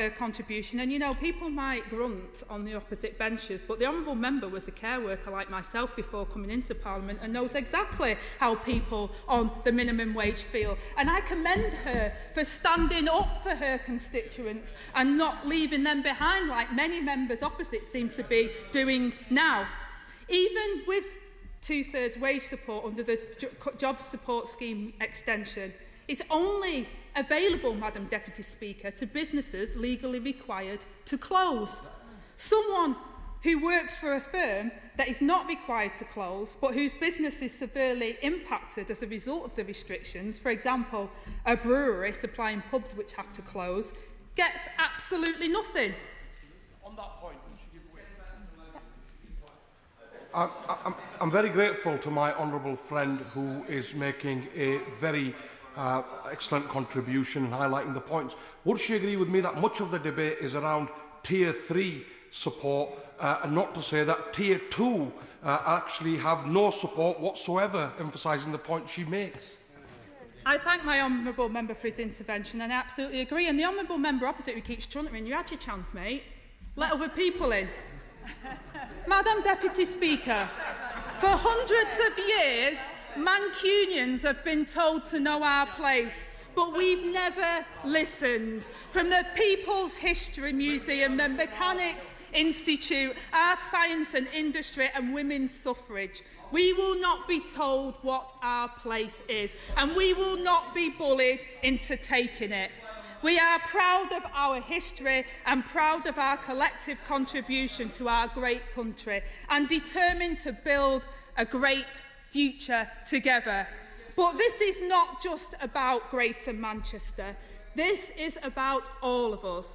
her contribution, and you know, people might grunt on the opposite benches, but the honourable member was a care worker like myself before coming into Parliament and knows exactly how people on the minimum wage feel, and I commend her for standing up for her constituents and not leaving them behind like many members opposite seem to be doing now. Even with two-thirds wage support under the Job Support Scheme extension, it's only available, Madam Deputy Speaker, to businesses legally required to close. Someone who works for a firm that is not required to close, but whose business is severely impacted as a result of the restrictions, for example, a brewery supplying pubs which have to close, gets absolutely nothing. On that point, I'm very grateful to my honourable friend who is making a very excellent contribution and highlighting the points. Would she agree with me that much of the debate is around Tier 3 support and not to say that Tier 2 actually have no support whatsoever, emphasising the point she makes? I thank my honourable member for his intervention and I absolutely agree. And the honourable member opposite who keeps chuntering, you had your chance, mate. Let other people in. Madam Deputy Speaker, for hundreds of years, Mancunians have been told to know our place, but we've never listened. From the People's History Museum, the Mechanics Institute, our science and industry and women's suffrage, we will not be told what our place is, and we will not be bullied into taking it. We are proud of our history and proud of our collective contribution to our great country and determined to build a great future together. But this is not just about Greater Manchester. This is about all of us.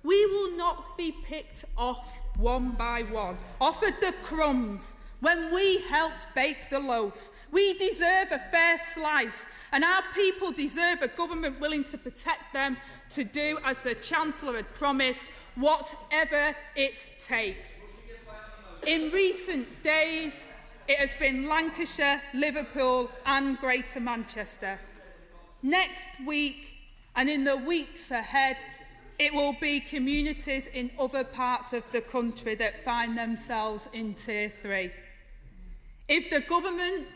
We will not be picked off one by one, offered the crumbs when we helped bake the loaf. We deserve a fair slice, and our people deserve a government willing to protect them, to do, as the Chancellor had promised, whatever it takes. In recent days, it has been Lancashire, Liverpool and Greater Manchester. Next week, and in the weeks ahead, it will be communities in other parts of the country that find themselves in Tier 3. If the government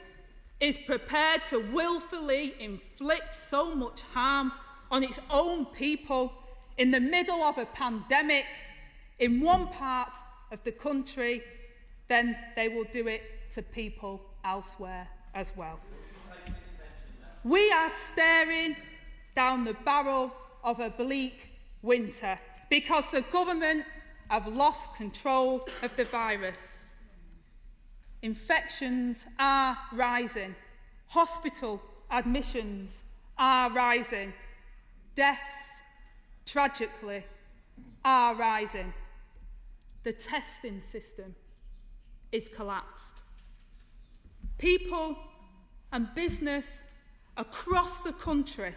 is prepared to willfully inflict so much harm on its own people in the middle of a pandemic in one part of the country, then they will do it to people elsewhere as well. We are staring down the barrel of a bleak winter because the government have lost control of the virus. Infections are rising. Hospital admissions are rising. Deaths, tragically, are rising. The testing system is collapsed. People and business across the country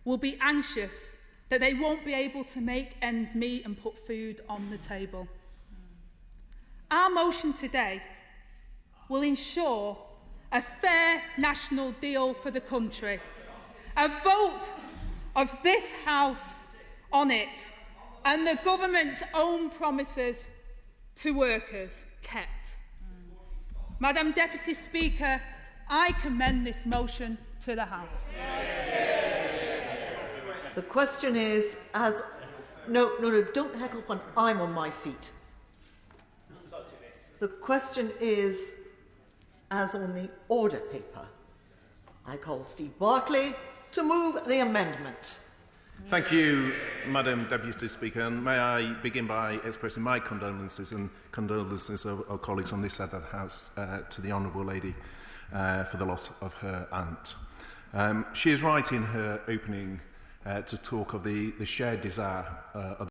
will be anxious that they won't be able to make ends meet and put food on the table. Our motion today will ensure a fair national deal for the country. A vote of this House on it and the government's own promises to workers kept. Madam Deputy Speaker, I commend this motion to the House. The question is, no, don't heckle when I'm on my feet. The question is, as on the order paper. I call Steve Barclay to move the amendment. Thank you, Madam Deputy Speaker, and may I begin by expressing my condolences and condolences of our colleagues on this side of the House to the Honourable Lady for the loss of her aunt. She is right in her opening to talk of the shared desire of